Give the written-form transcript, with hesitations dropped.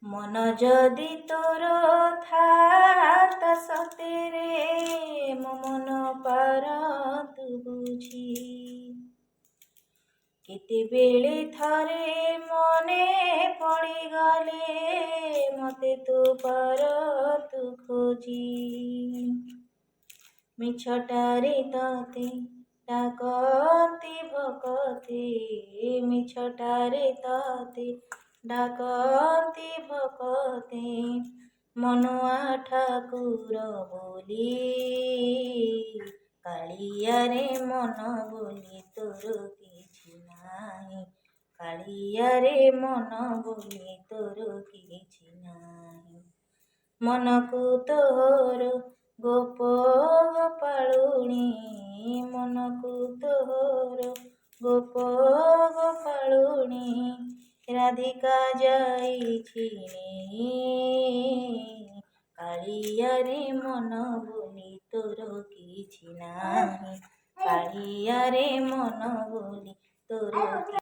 मन जदि तोर था सतेरे मो मन पार तू बुझी केतेबेले थरे मने पड़ीगले मते तू पार तू खोजी मिछटारे तते डाकती भकते मिछटारे तते डाकती भकते मनुआ ठाकुर बोली कालिया रे मन बोली तोर किछि नाही कालिया रे मन बोली तोर किछि नाही मनकु तोर गोप गोपालुनी मनकु तोर गोप गोपालुनी राधिका जाइछि कालिया रे मन बोली तोर किछि नाही कालिया रे मन बोली तोर